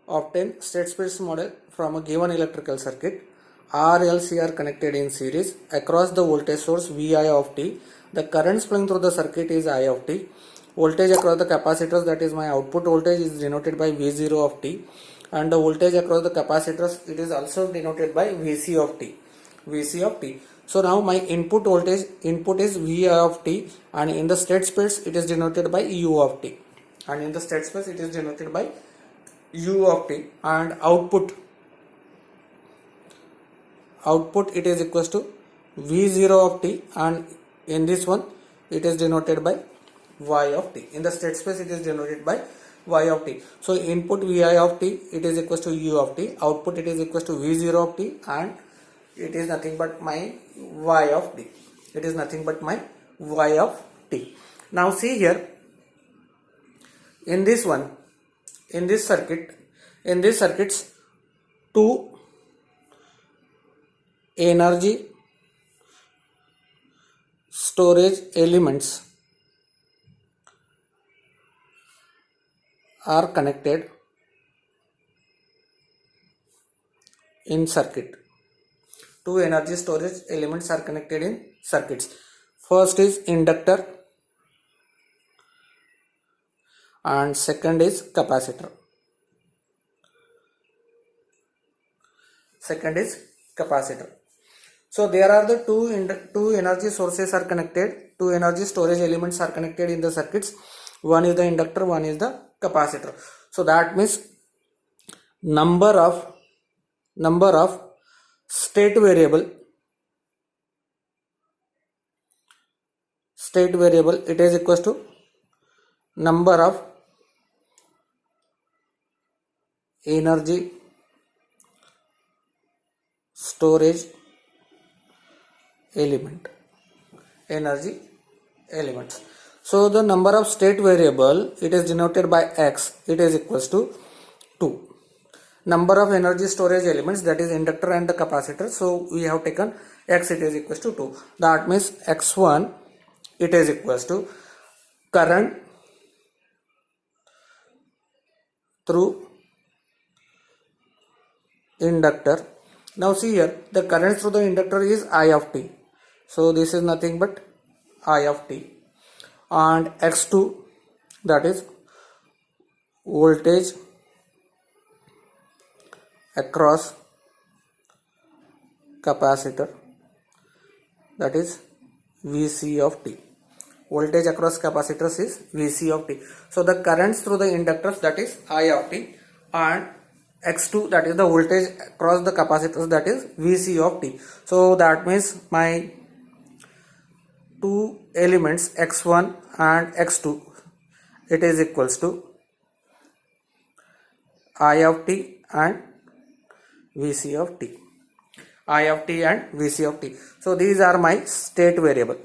Obtain state space model from a given electrical circuit. R, L, C are connected in series across the voltage source Vi of t. The current flowing through the circuit is I of t. Voltage across the capacitors, that is my output voltage, is denoted by V0 of t, and the voltage across the capacitors, it is also denoted by Vc of t. Vc of t. So now my input is Vi of t, and in the state space it is denoted by U of t, and in the state space it is denoted by U of t, and output it is equals to V0 of t, and in this one it is denoted by Y of t. In the state space it is denoted by Y of t. So input Vi of t, it is equals to U of t, output it is equals to V0 of t, and it is nothing but my Y of t. It is nothing but my Y of t. Now see here, in this circuits, two energy storage elements are connected in circuit. Two energy storage elements are connected in circuits. First is inductor and second is capacitor. So there are the two energy sources are connected, two energy storage elements are connected in the circuits. One is the inductor, one is the capacitor. So that means number of state variable, it is equals to number of energy storage elements. So the number of state variable, it is denoted by X, it is equals to 2. Number of energy storage elements, that is inductor and the capacitor, so we have taken X, it is equals to 2. That means X1, it is equals to current through inductor. Now see here, the current through the inductor is I of t, so this is nothing but I of t, and X2, that is voltage across capacitor, that is Vc of t. Voltage across capacitors is Vc of t. So the currents through the inductors, that is I of t, and X2, that is the voltage across the capacitors, that is Vc of t. So that means my two elements X1 and X2, it is equals to I of t and Vc of t. I of t and Vc of t. So these are my state variable.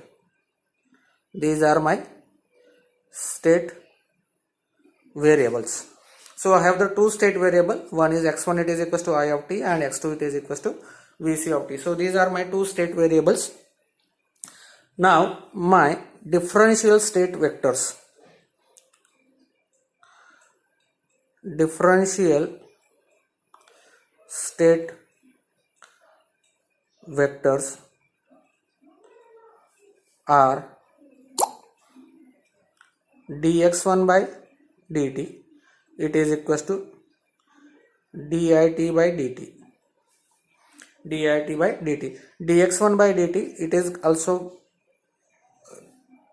So I have the two state variable. One is X1, it is equals to I of t, and X2, it is equals to Vc of t. So these are my two state variables. Now my differential state vectors. Are dx1 by dt, it is equals to dit by dt. Dx1 by dt, it is also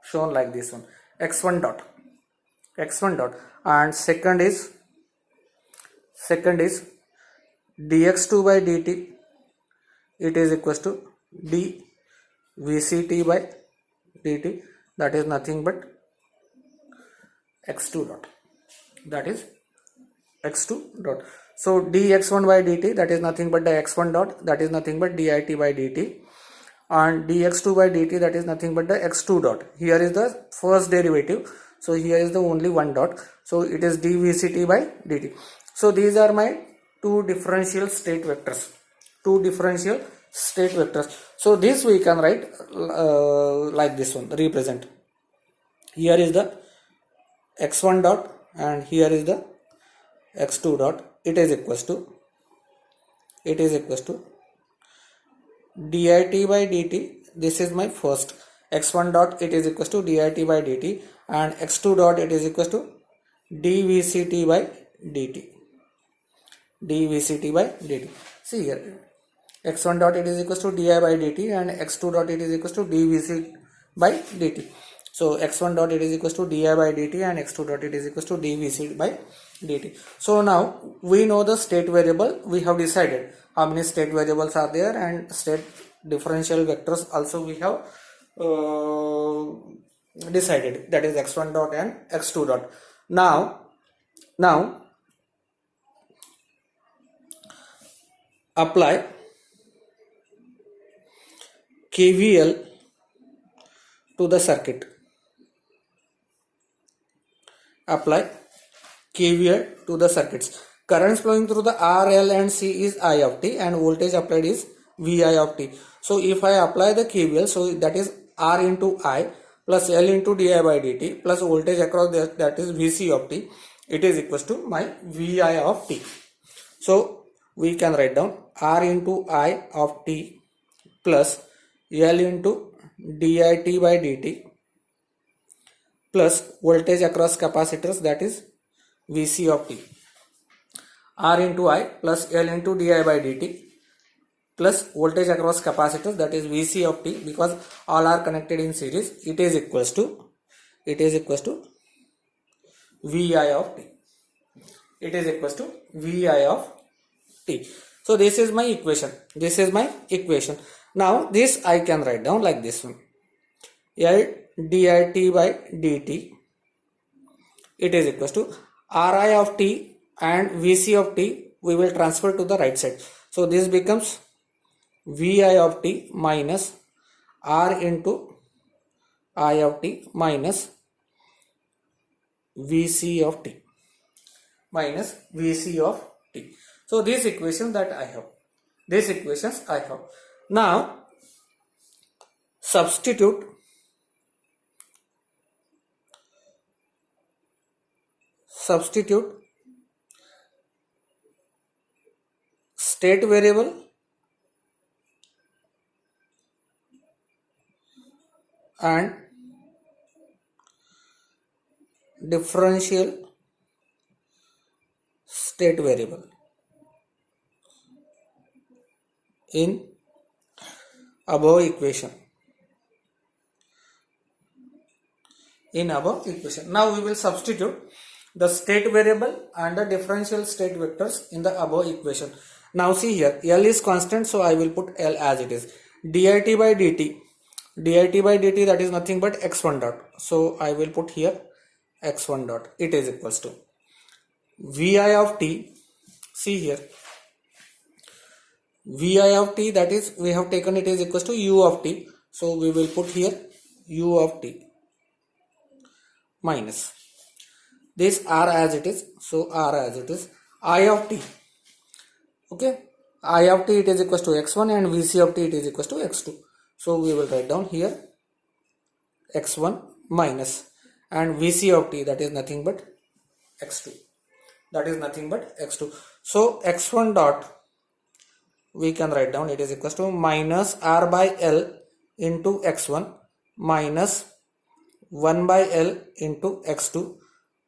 shown like this one, x1 dot, and second is dx2 by dt, it is equals to dvct by dt, that is nothing but x2 dot, so dx1 by dt, that is nothing but the x1 dot, that is nothing but dit by dt, and dx2 by dt, that is nothing but the x2 dot. Here is the first derivative, so here is the only one dot, so it is dvct by dt. So these are my two differential state vectors. So this we can write like this one, represent. Here is the x1 dot and here is the x2 dot. it is equals to dit by dt. This is my first. X1 dot it is equals to dit by dt, and x2 dot it is equals to dvct by dt. See here, x1 dot it is equals to di by dt, and x2 dot it is equals to dvc by dt. So x1 dot it is equals to di by dt, and x2 dot it is equals to dvc by dt. So now we know the state variable. We have decided how many state variables are there, and state differential vectors also we have decided, that is x1 dot and x2 dot. Now apply KVL to the circuit. Apply KVL to the circuits. Currents flowing through the R, L and C is I of t, and voltage applied is Vi of t. So if I apply the KVL, so that is R into I plus L into di by dt plus voltage across that is Vc of t, it is equals to my Vi of t. So we can write down R into I of t plus L into dit by dt plus voltage across capacitors, that is Vc of t. R into I plus L into di by dt plus voltage across capacitors, that is Vc of t, because all are connected in series, it is equals to Vi of t. It is equals to Vi of t. So this is my equation. Now this I can write down like this one. L dit by dt, it is equals to Ri of t and Vc of t we will transfer to the right side. So this becomes Vi of t minus R into I of t minus Vc of t. So these equations that I have. Now substitute state variable and differential state variable in above equation. Now we will substitute the state variable and the differential state vectors in the above equation. Now see here, L is constant, so I will put L as it is. dit by dt, that is nothing but x1 dot. So I will put here x1 dot. It is equals to Vi of t. See here, Vi of t, that is we have taken it is equals to u of t. So we will put here u of t minus this R as it is. So R as it is. I of t. Okay. I of t it is equals to x1 and Vc of t it is equals to x2. So we will write down here x1 minus and Vc of t, that is nothing but x2. So x1 dot we can write down, it is equals to minus R by L into x1 minus 1 by L into x2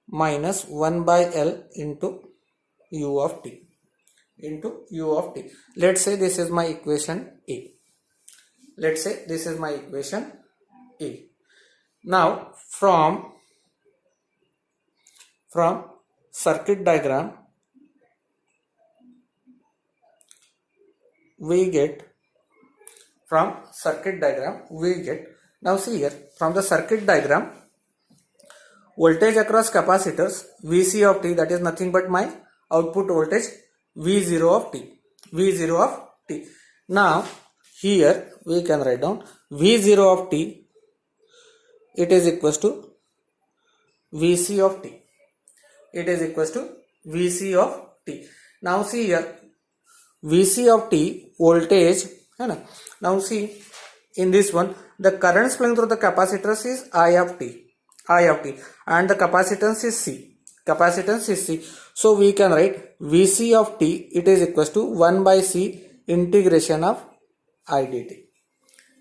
minus 1 by L into u of t. Let's say this is my equation A. Now from circuit diagram we get now see here, from the circuit diagram, voltage across capacitors Vc of t, that is nothing but my output voltage V0 of t. Now here we can write down V0 of t, it is equals to Vc of t. Now see here, Vc of t voltage. Now see in this one, the currents flowing through the capacitors is I of t, and the capacitance is C. capacitance is C. So we can write Vc of t, it is equals to 1 by C integration of I dt.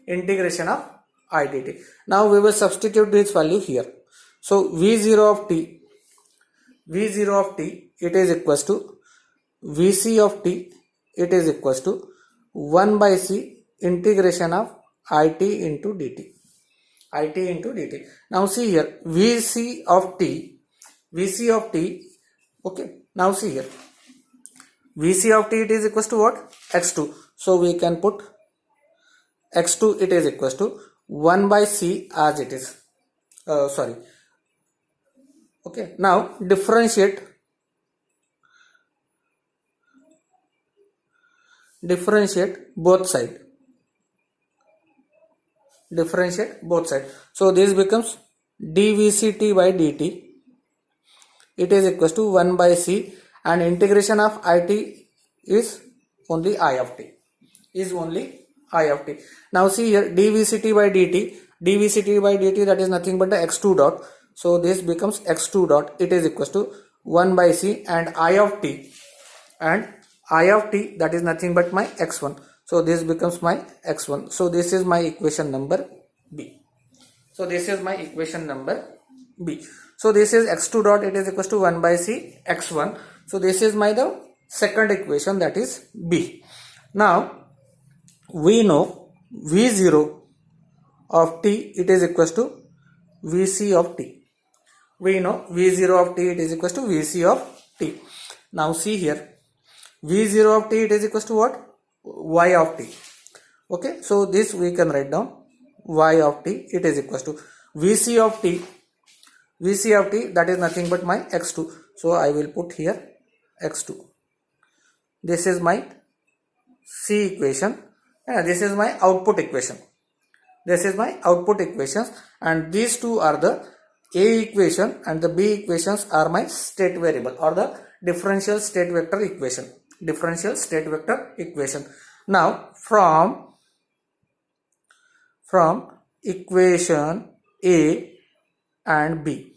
Integration of I dt. Now we will substitute this value here. So V0 of t, it is equals to Vc of t, it is equals to 1 by C integration of it into dt. It into dt. Now see here, Vc of t, okay. Now see here, Vc of t, it is equals to what? X2. So we can put X2, it is equals to 1 by C as it is. Okay. Now differentiate both sides. So this becomes dVct by dt, it is equals to 1 by C, and integration of it is only I of t. Now see here, dVct by dt, that is nothing but the x2 dot. So this becomes x2 dot, it is equals to 1 by C, and I of t, that is nothing but my x1. So this becomes my x1. So this is my equation number B. So this is x2 dot, it is equals to 1 by C x1. So this is my the second equation, that is B. Now we know V0 of t, it is equals to Vc of t. We know V0 of t, it is equals to Vc of t. Now see here, V0 of t, it is equals to what? Y of t. Okay, so this we can write down Y of t, it is equals to Vc of t, that is nothing but my x2. So I will put here x2. This is my C equation, and this is my output equation. And these two are the A equation, and the B equations are my state variable, or the differential state vector equation. Now from equation A and B,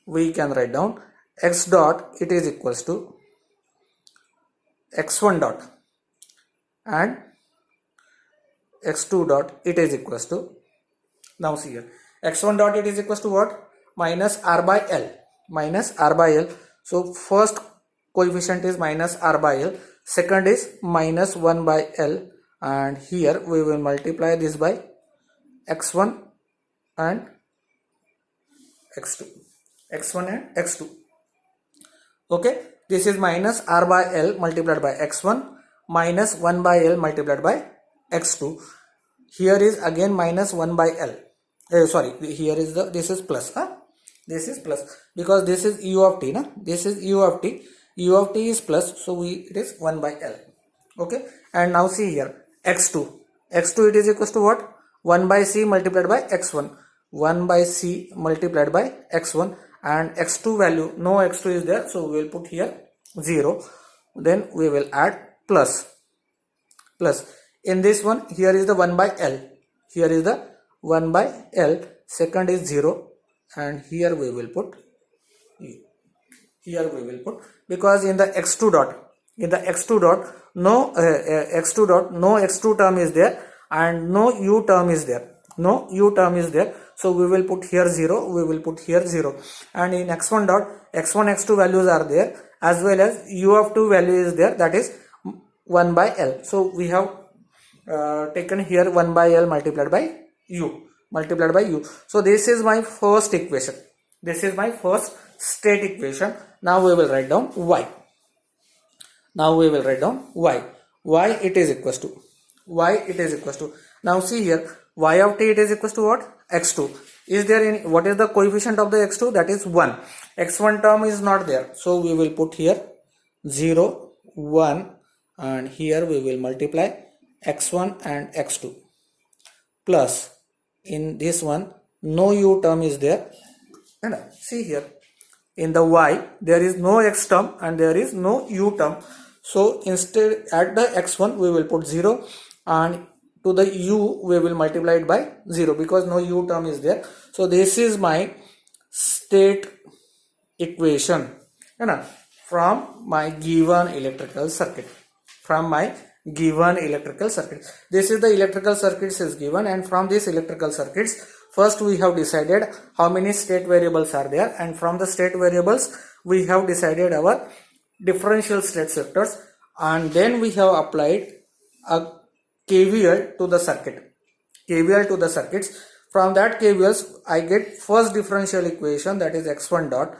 we can write down x dot, it is equals to x1 dot, and x2 dot, it is equals to, now see here, x1 dot, it is equals to what? Minus r by L. So first coefficient is minus r by L, second is minus 1 by L, and here we will multiply this by x1 and x2. Okay, this is minus r by L multiplied by x1 minus 1 by L multiplied by x2. Here is again minus 1 by L. Here is this is plus. This is plus because this is u of t. This is u of t. U of t is plus, so it is 1 by L. Okay, and now see here x2. It is equals to what? 1 by C multiplied by x1. 1 by C multiplied by x1, and x2 value, no x2 is there, so we will put here 0. Then we will add plus. In this one, here is the 1 by L. Second is 0, and here we will put because in the x2 dot, no x2 term is there, and no u term is there. So we will put here 0, and in x1 dot, x2 values are there, as well as u of 2 value is there, that is 1 by L. So we have taken here 1 by L multiplied by u. So this is my first equation. This is my first state equation. Now we will write down y. Y it is equals to. Now see here, y of t, it is equals to what? X2. Is there any, what is the coefficient of the x2? That is 1. X1 term is not there, so we will put here 0, 1, and here we will multiply x1 and x2 plus, in this one no u term is there, and see here in the y there is no x term and there is no u term. So instead at the x1 we will put 0, and to the u we will multiply it by 0 because no u term is there. So this is my state equation, है ना, from my given electrical circuit. From my given electrical circuit. This is the electrical circuits is given, and from this electrical circuits, first we have decided how many state variables are there, and from the state variables we have decided our differential state vectors, and then we have applied a KVL to the circuit. KVL to the circuits. From that KVLs I get first differential equation, that is x1 dot.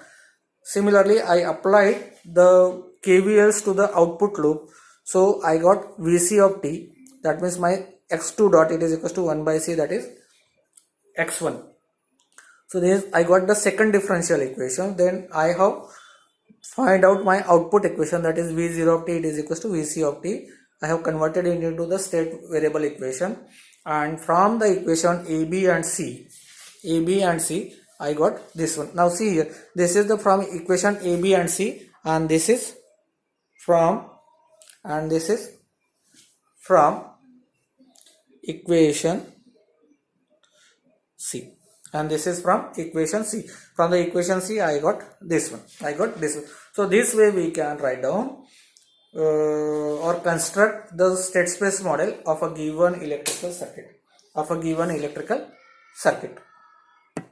Similarly, I applied the KVLs to the output loop. So I got Vc of t, that means my x2 dot, it is equals to 1 by c, that is x1. So this I got the second differential equation. Then I have find out my output equation, that is V0 of t, it is equals to Vc of t. I have converted it into the state variable equation, and from the equation A, B and C, I got this one. Now see here, this is the from equation A, B and C, and this is from equation C, and this is from equation C. From the equation C I got this one. So this way we can write down or construct the state space model of a given electrical circuit.